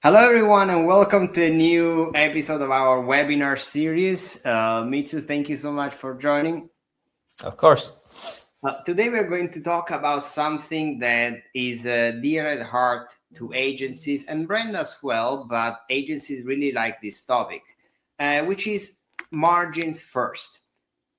Hello, everyone, and welcome to a new episode of our webinar series. Mitsu, thank you so much for joining. Of course. Today, we're going to talk about something that is dear at heart to agencies and brand as well, but agencies really like this topic, which is margins first.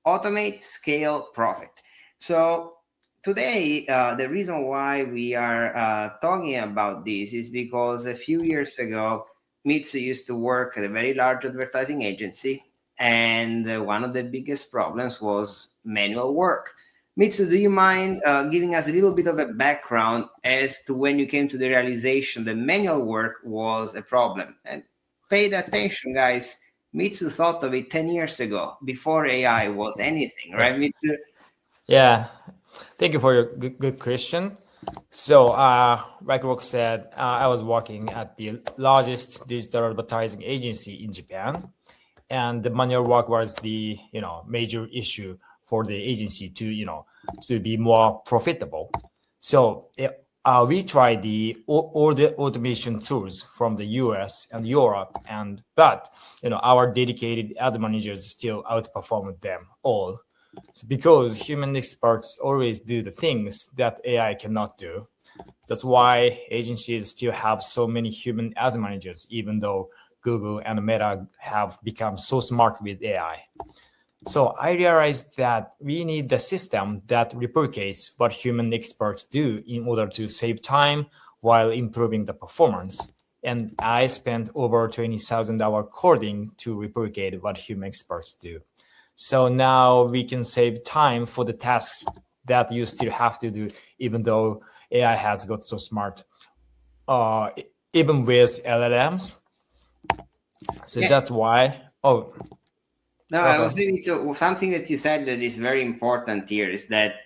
Automate, scale, profit. So today, the reason why we are talking about this is because a few years ago, Mitsu used to work at a very large advertising agency, and one of the biggest problems was manual work. Mitsu, do you mind giving us a little bit of a background as to when you came to the realization that manual work was a problem? And pay attention, guys. Mitsu thought of it 10 years ago, before AI was anything, right, Mitsu? Yeah. Thank you for your good question. So, like Rock said, I was working at the largest digital advertising agency in Japan, and the manual work was the major issue for the agency to be more profitable. So, we tried all the automation tools from the US and Europe, but our dedicated ad managers still outperformed them all. So because human experts always do the things that AI cannot do. That's why agencies still have so many human ad managers, even though Google and Meta have become so smart with AI. So I realized that we need a system that replicates what human experts do in order to save time while improving the performance. And I spent over 20,000 hours coding to replicate what human experts do. So now we can save time for the tasks that you still have to do, even though AI has got so smart, uh, even with LLMs. So Yeah. that's why. Oh, No, I was Rocco. saying, so something that you said that is very important here is that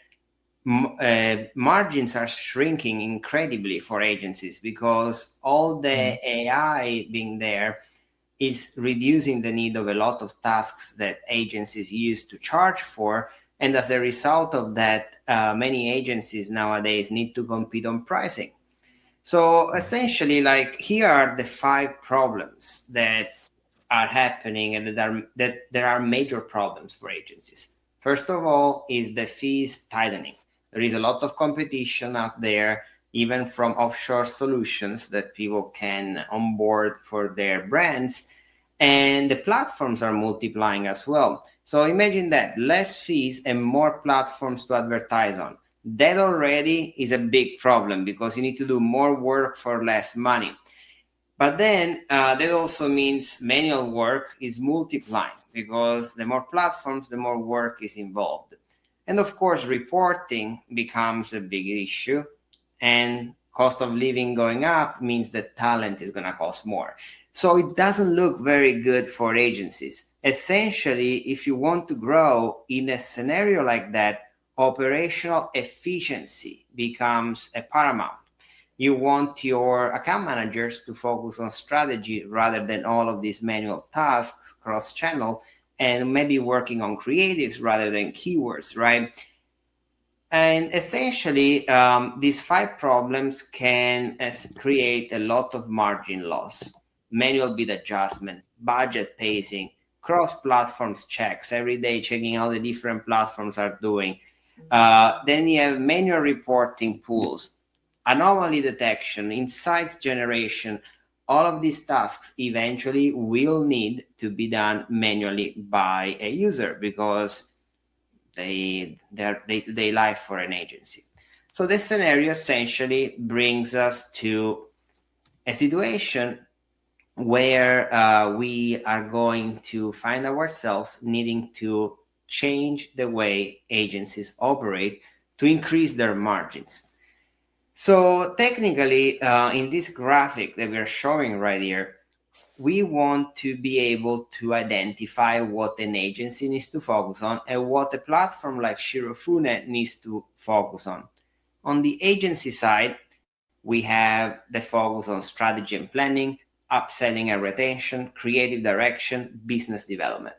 margins are shrinking incredibly for agencies because all the AI being there is reducing the need of a lot of tasks that agencies used to charge for. And as a result of that, many agencies nowadays need to compete on pricing. So essentially, like, here are the 5 problems that are happening and that there are major problems for agencies. First of all is the fees tightening. There is a lot of competition out there, even from offshore solutions that people can onboard for their brands, and the platforms are multiplying as well. So imagine that, less fees and more platforms to advertise on. That already is a big problem because you need to do more work for less money. But then that also means manual work is multiplying because the more platforms, the more work is involved. And of course, reporting becomes a big issue, and cost of living going up means that talent is going to cost more. So it doesn't look very good for agencies. Essentially, if you want to grow in a scenario like that, operational efficiency becomes a paramount. You want your account managers to focus on strategy rather than all of these manual tasks cross channel, and maybe working on creatives rather than keywords, right? And essentially, these 5 problems can create a lot of margin loss: manual bid adjustment, budget pacing, cross platforms checks, every day checking how the different platforms are doing. Then you have manual reporting pools, anomaly detection, insights generation. All of these tasks eventually will need to be done manually by a user because their day-to-day life for an agency. So this scenario essentially brings us to a situation where we are going to find ourselves needing to change the way agencies operate to increase their margins. So technically, in this graphic that we're showing right here, we want to be able to identify what an agency needs to focus on and what a platform like Shirofune needs to focus on. On the agency side, we have the focus on strategy and planning, upselling and retention, creative direction, business development.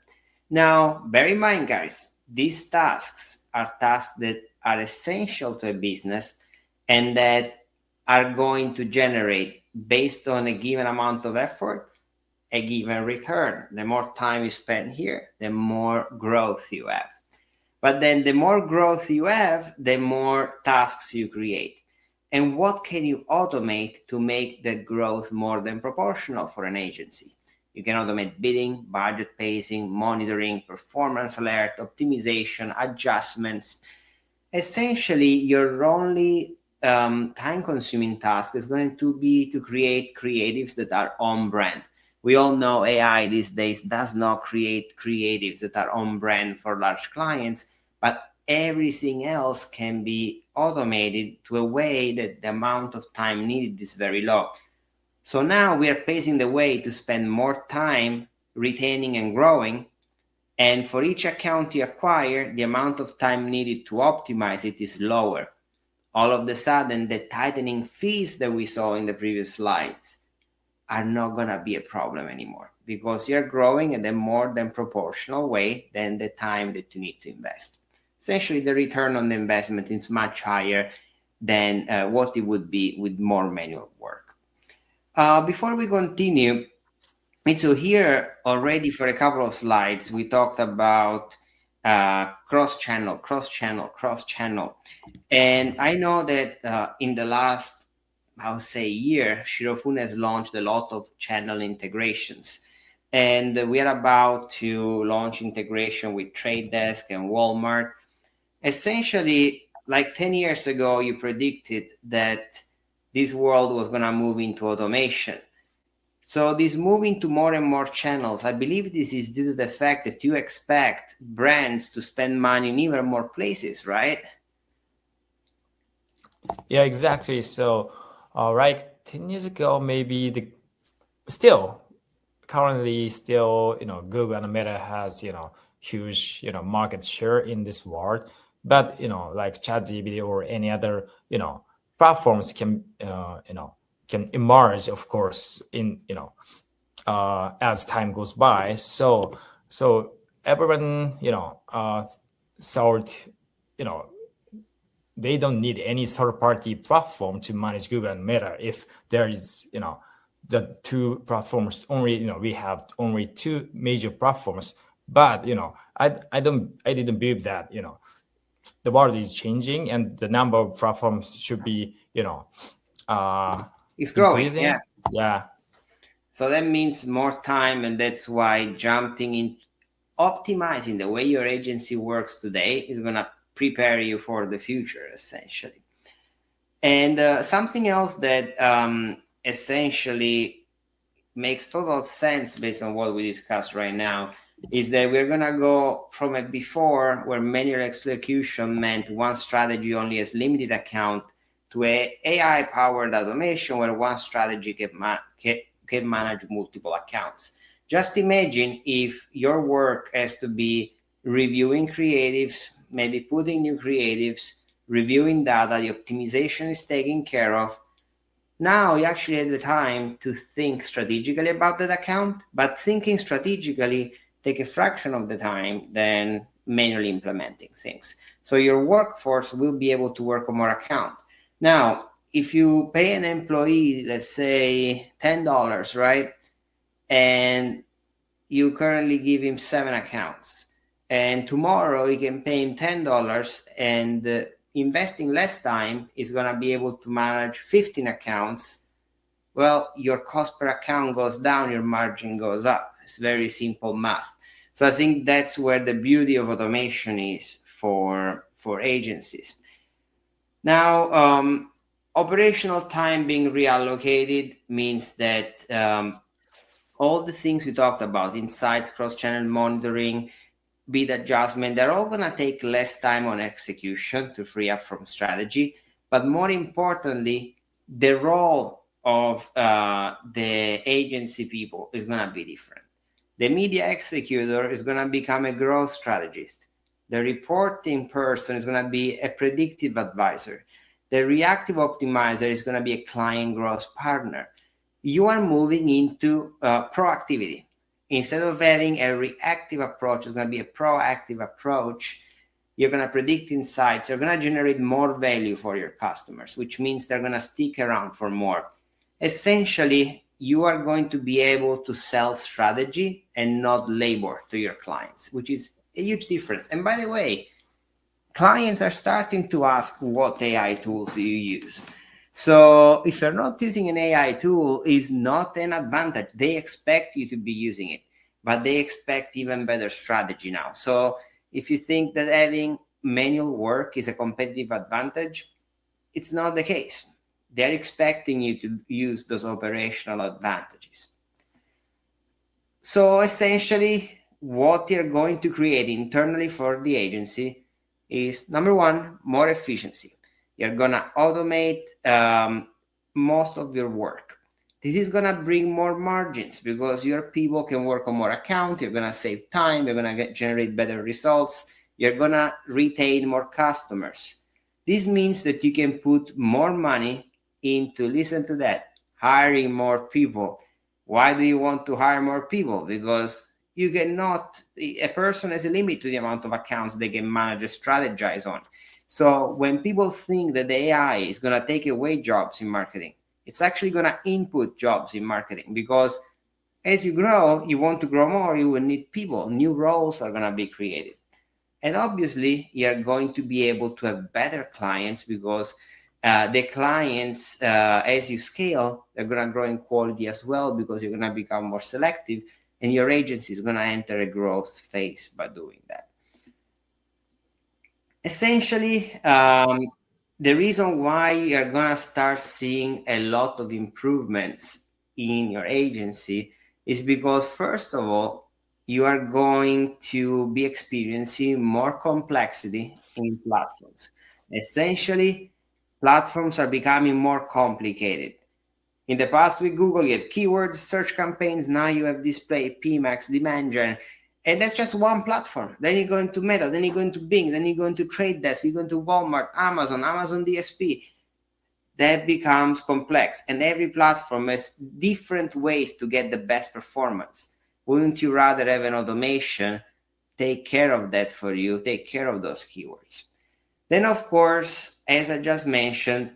Now, bear in mind, guys, these tasks are tasks that are essential to a business and that are going to generate, based on a given amount of effort, a given return. The more time you spend here, the more growth you have. But then the more growth you have, the more tasks you create. And what can you automate to make that growth more than proportional for an agency? You can automate bidding, budget pacing, monitoring, performance alert, optimization, adjustments. Essentially, your only time-consuming task is going to be to create creatives that are on brand. We all know AI these days does not create creatives that are on brand for large clients, but everything else can be automated to a way that the amount of time needed is very low. So now we are paving the way to spend more time retaining and growing. And for each account you acquire, the amount of time needed to optimize it is lower. All of a sudden, the tightening fees that we saw in the previous slides are not going to be a problem anymore, because you're growing at a more than proportional way than the time that you need to invest. Essentially, the return on the investment is much higher than what it would be with more manual work. Before we continue, so here already for a couple of slides, we talked about cross-channel. And I know that in the last, I would say, year, Shirofune has launched a lot of channel integrations. And we are about to launch integration with Trade Desk and Walmart. Essentially, like 10 years ago, you predicted that this world was going to move into automation. So this moving to more and more channels, I believe this is due to the fact that you expect brands to spend money in even more places, right? Yeah, exactly. So, right, 10 years ago, maybe currently still, Google and Meta has, huge, market share in this world. But, like ChatGPT or any other, platforms can emerge, of course, in, as time goes by. So everyone, thought, they don't need any third-party platform to manage Google and Meta if there is, the two platforms only. We have only two major platforms. But I didn't believe that the world is changing and the number of platforms should be It's growing, increasing. Yeah. So that means more time, and that's why jumping in, optimizing the way your agency works today is going to prepare you for the future, essentially. And something else that essentially makes total sense based on what we discussed right now is that we're going to go from a before where manual execution meant one strategy only has limited account to a AI-powered automation where one strategy can manage multiple accounts. Just imagine if your work has to be reviewing creatives, maybe putting new creatives, reviewing data, the optimization is taken care of. Now you actually have the time to think strategically about that account, but thinking strategically take a fraction of the time than manually implementing things. So your workforce will be able to work on more accounts. Now, if you pay an employee, let's say $10, right? And you currently give him 7 accounts. And tomorrow you can pay him $10 and investing less time is going to be able to manage 15 accounts. Well, your cost per account goes down, your margin goes up. It's very simple math. So I think that's where the beauty of automation is for agencies. Now, operational time being reallocated means that all the things we talked about, insights, cross-channel monitoring, bid adjustment, they're all going to take less time on execution to free up from strategy. But more importantly, the role of the agency people is going to be different. The media executor is going to become a growth strategist. The reporting person is going to be a predictive advisor. The reactive optimizer is going to be a client growth partner. You are moving into proactivity. Instead of having a reactive approach, it's going to be a proactive approach. you're going to predict insights, you're going to generate more value for your customers, which means they're going to stick around for more. Essentially, you are going to be able to sell strategy and not labor to your clients, which is a huge difference. And by the way, clients are starting to ask what AI tools do you use. So if you're not using an AI tool, is not an advantage. They expect you to be using it, but they expect even better strategy now. So if you think that having manual work is a competitive advantage, it's not the case. They're expecting you to use those operational advantages. So essentially, what you're going to create internally for the agency is, number one, more efficiency. You're going to automate most of your work. This is going to bring more margins because your people can work on more accounts. You're going to save time. You're going to generate better results. You're going to retain more customers. This means that you can put more money into, listen to that, hiring more people. Why do you want to hire more people? Because you cannot, a person has a limit to the amount of accounts they can manage and strategize on. So when people think that the AI is going to take away jobs in marketing, it's actually going to input jobs in marketing, because as you grow, you want to grow more, you will need people. New roles are going to be created. And obviously, you're going to be able to have better clients because the clients, as you scale, they're going to grow in quality as well because you're going to become more selective, and your agency is going to enter a growth phase by doing that. Essentially, the reason why you're going to start seeing a lot of improvements in your agency is because, first of all, you are going to be experiencing more complexity in platforms. Essentially, platforms are becoming more complicated. In the past, with Google, you had keywords, search campaigns. Now you have display, PMax, demand gen, and that's just one platform. Then you go into Meta, then you go into Bing, then you go into Trade Desk, you go into Walmart, Amazon DSP. That becomes complex, and every platform has different ways to get the best performance. Wouldn't you rather have an automation take care of that for you, take care of those keywords? Then, of course, as I just mentioned,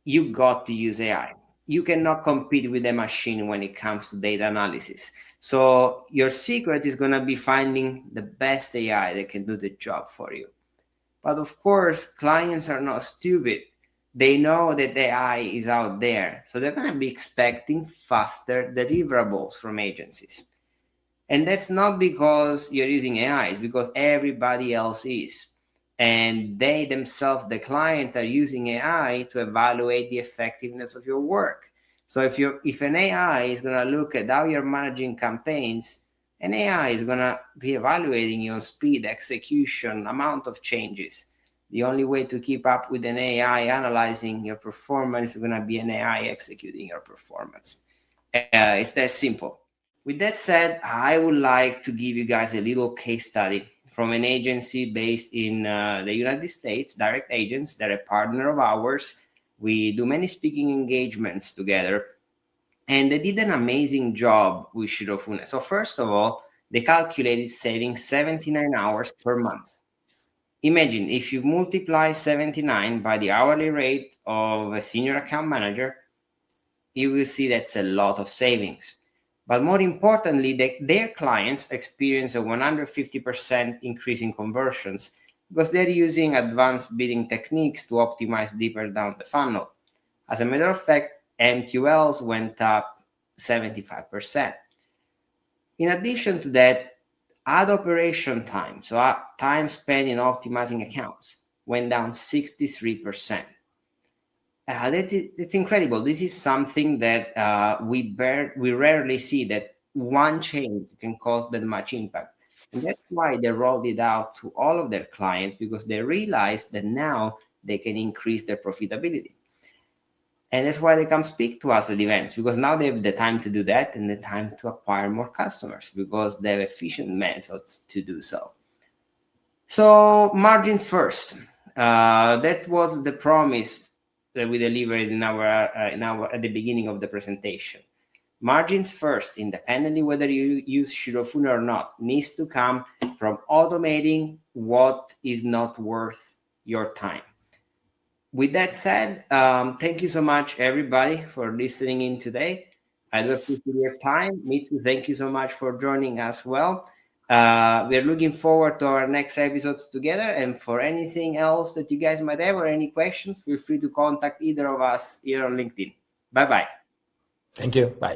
you got to use AI. You cannot compete with a machine when it comes to data analysis. So your secret is going to be finding the best AI that can do the job for you. But of course, clients are not stupid. They know that AI is out there. So they're going to be expecting faster deliverables from agencies. And that's not because you're using AI, it's because everybody else is. And they themselves, the client, are using AI to evaluate the effectiveness of your work. So if an AI is going to look at how you're managing campaigns, an AI is going to be evaluating your speed, execution, amount of changes. The only way to keep up with an AI analyzing your performance is going to be an AI executing your performance. It's that simple. With that said, I would like to give you guys a little case study from an agency based in the United States, Direct Agents. They're a partner of ours. We do many speaking engagements together, and they did an amazing job with Shirofune. So first of all, they calculated saving 79 hours per month. Imagine if you multiply 79 by the hourly rate of a senior account manager, you will see that's a lot of savings. But more importantly, their clients experience a 150% increase in conversions because they're using advanced bidding techniques to optimize deeper down the funnel. As a matter of fact, MQLs went up 75%. In addition to that, ad operation time, so time spent in optimizing accounts, went down 63%. That's incredible. This is something that we rarely see, that one change can cause that much impact. And that's why they rolled it out to all of their clients, because they realized that now they can increase their profitability. And that's why they come speak to us at events, because now they have the time to do that and the time to acquire more customers because they have efficient methods to do so. So margin first. That was the promise that we delivered in our at the beginning of the presentation. margins first, independently whether you use Shirofune or not, needs to come from automating what is not worth your time. With that said, thank you so much, everybody, for listening in today. I do appreciate your time. Mitsu, thank you so much for joining us. Well, we're looking forward to our next episodes together. And for anything else that you guys might have or any questions, feel free to contact either of us here on LinkedIn. Bye-bye. Thank you. Bye.